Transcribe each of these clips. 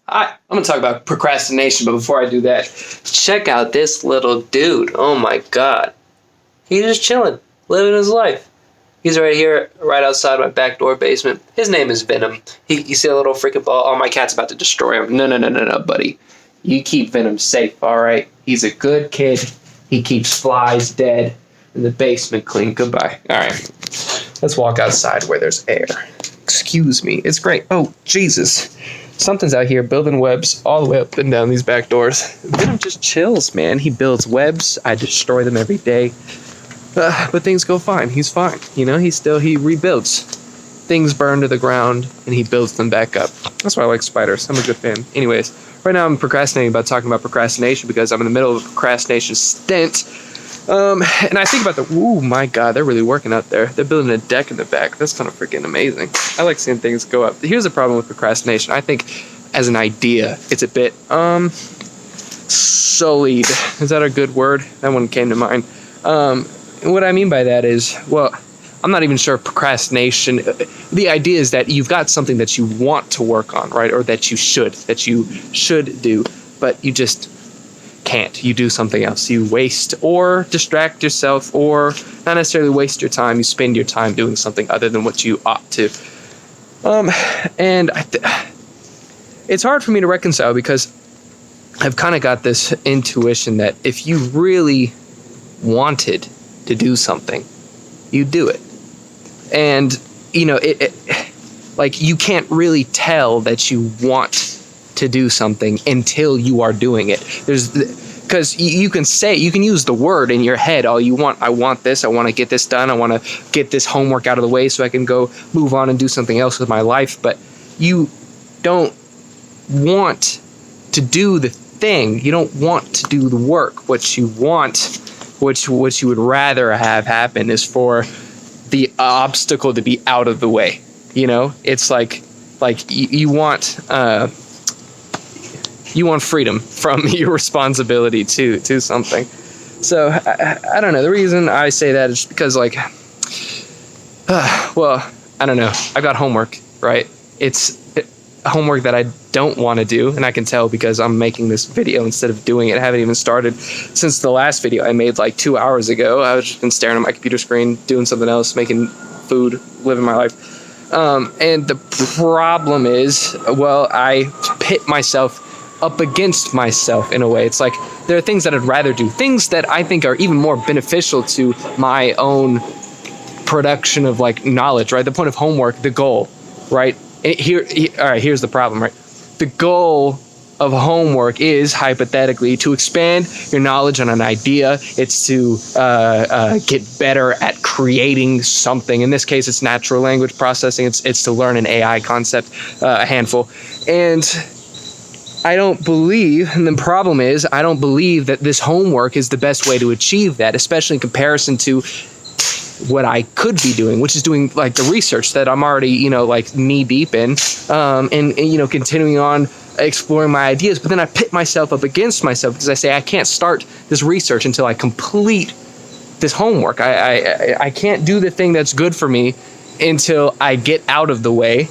Hi, I'm going to talk about procrastination, but before I do that, check out this little dude. Oh my god. He's just chilling, living his life. He's right here, right outside my back door basement. His name is Venom. You see a little freaking ball? Oh, my cat's about to destroy him. No, buddy. You keep Venom safe, alright? He's a good kid. He keeps flies dead in the basement clean. Goodbye. Alright. Let's walk outside where there's air. Excuse me. It's great. Oh, Jesus. Something's out here building webs all the way up and down these back doors. Venom just chills, man. He builds webs. I destroy them every day. But things go fine. He's fine. You know, he rebuilds. Things burn to the ground, and he builds them back up. That's why I like spiders. I'm a good fan. Anyways, right now I'm procrastinating about talking about procrastination because I'm in the middle of a procrastination stint. And I think about oh my god, they're really working out there. They're building a deck in the back. That's kind of freaking amazing. I like seeing things go up. Here's the problem with procrastination. I think as an idea, it's a bit, sullied. Is that a good word? That one came to mind. What I mean by that is, well, I'm not even sure if procrastination, the idea is that you've got something that you want to work on, right? Or that you should do, but you just can't. You do something else. You waste or distract yourself, or not necessarily waste your time. You spend your time doing something other than what you ought to. And it's hard for me to reconcile because I've kind of got this intuition that if you really wanted to do something, you do it. And, you know, like you can't really tell that you want to do something until you are doing it. Because you can use the word in your head all you want. I want this. I want to get this done. I want to get this homework out of the way so I can go move on and do something else with my life. But you don't want to do the thing. You don't want to do the work. What you want, what you would rather have happen is for the obstacle to be out of the way. You know, it's like you want freedom from your responsibility to something. So I don't know. The reason I say that is because, like, well, I don't know. I got homework, right? It's homework that I don't want to do, and I can tell because I'm making this video instead of doing it. I haven't even started since the last video I made like 2 hours ago. I was just been staring at my computer screen, doing something else, making food, living my life. And the problem is, well, I pit myself up against myself in a way. It's like there are things that I'd rather do, things that I think are even more beneficial to my own production of like knowledge, right? The point of homework, the goal, right? All right, here's the problem, right? The goal of homework is hypothetically to expand your knowledge on an idea. It's to get better at creating something. In this case, it's natural language processing. It's to learn an AI concept, a handful. And I don't believe, and the problem is, I don't believe that this homework is the best way to achieve that, especially in comparison to what I could be doing, which is doing like the research that I'm already, you know, like knee deep in, and you know, continuing on exploring my ideas. But then I pit myself up against myself because I say I can't start this research until I complete this homework. I can't do the thing that's good for me until I get out of the way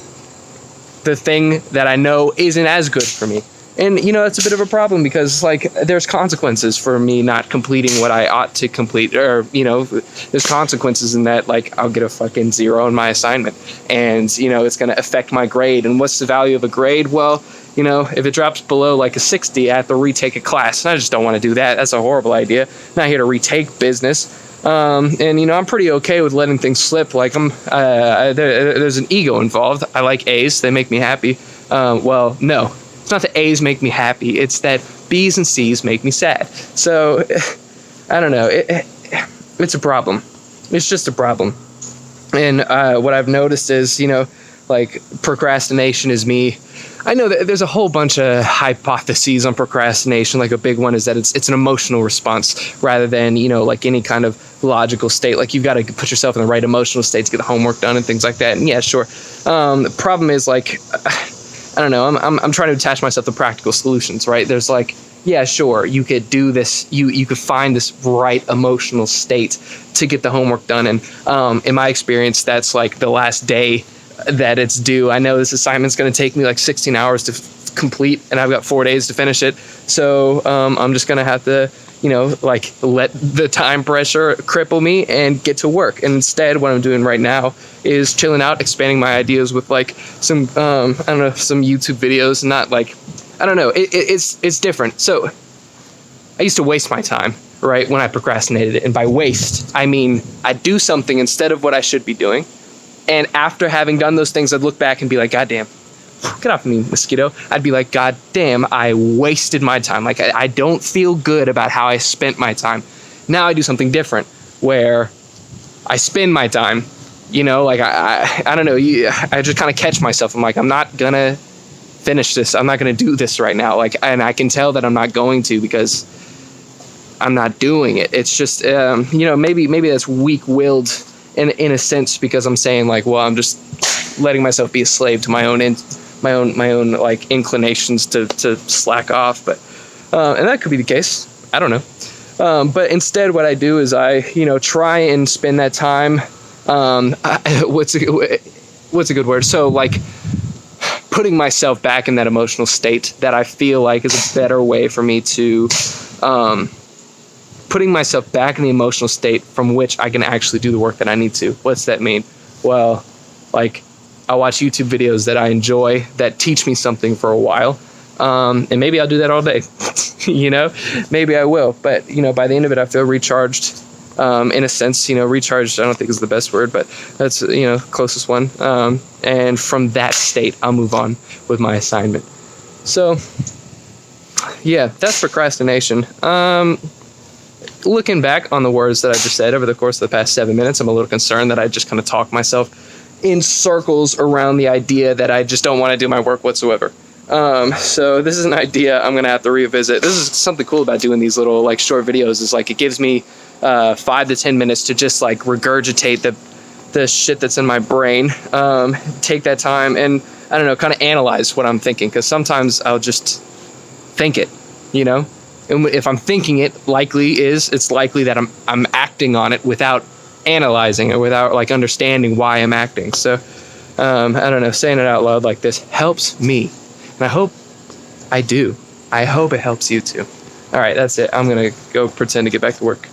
the thing that I know isn't as good for me. And, you know, that's a bit of a problem because, like, there's consequences for me not completing what I ought to complete. Or, you know, there's consequences in that, like, I'll get a fucking 0 on my assignment. And, you know, it's going to affect my grade. And what's the value of a grade? Well, you know, if it drops below, like, a 60, I have to retake a class. And I just don't want to do that. That's a horrible idea. I'm not here to retake business. And, you know, I'm pretty okay with letting things slip. Like, there's an ego involved. I like A's. They make me happy. Well, no. It's not that A's make me happy. It's that B's and C's make me sad. So, I don't know. It's a problem. It's just a problem. And what I've noticed is, you know, like procrastination is me. I know that there's a whole bunch of hypotheses on procrastination. Like a big one is that it's an emotional response rather than, you know, like any kind of logical state. Like you've got to put yourself in the right emotional state to get the homework done and things like that. And yeah, sure. The problem is like, I don't know. I'm trying to attach myself to practical solutions, right? There's like, yeah, sure, you could do this. You could find this right emotional state to get the homework done. And in my experience, that's like the last day that it's due. I know this assignment's going to take me like 16 hours to complete, and I've got 4 days to finish it. So I'm just gonna have to, like, let the time pressure cripple me and get to work. And instead, what I'm doing right now is chilling out, expanding my ideas with like some I don't know, some YouTube videos. Not like, I don't know, it's different. So I used to waste my time, right, when I procrastinated it. And by waste, I mean I do something instead of what I should be doing. And after having done those things, I'd look back and be like, God damn, get off me, mosquito. I'd be like, God damn, I wasted my time. Like, I don't feel good about how I spent my time. Now I do something different where I spend my time, like I don't know. I just kind of catch myself. I'm like, I'm not going to finish this. I'm not going to do this right now. Like, and I can tell that I'm not going to because I'm not doing it. It's just, maybe that's weak-willed in a sense, because I'm saying like, well, I'm just letting myself be a slave to my own like inclinations to slack off. But and that could be the case. I don't know. But instead, what I do is I try and spend that time. What's a good word? So like putting myself back in that emotional state that I feel like is a better way for me to putting myself back in the emotional state from which I can actually do the work that I need to. What's that mean? Well, like, I watch YouTube videos that I enjoy that teach me something for a while. And maybe I'll do that all day, maybe I will. But, by the end of it, I feel recharged, in a sense. Recharged, I don't think is the best word, but that's, closest one. And from that state, I'll move on with my assignment. So, yeah, that's procrastination. Looking back on the words that I just said over the course of the past 7 minutes, I'm a little concerned that I just kind of talk myself in circles around the idea that I just don't want to do my work whatsoever. So this is an idea I'm going to have to revisit. This is something cool about doing these little like short videos, is like it gives me 5 to 10 minutes to just like regurgitate the shit that's in my brain. Take that time and, I don't know, kind of analyze what I'm thinking, because sometimes I'll just think it, And if I'm thinking it, it's likely that I'm acting on it without analyzing it, without like understanding why I'm acting. So I don't know, saying it out loud like this helps me, and I hope I hope it helps you too. All right, that's it. I'm gonna go pretend to get back to work.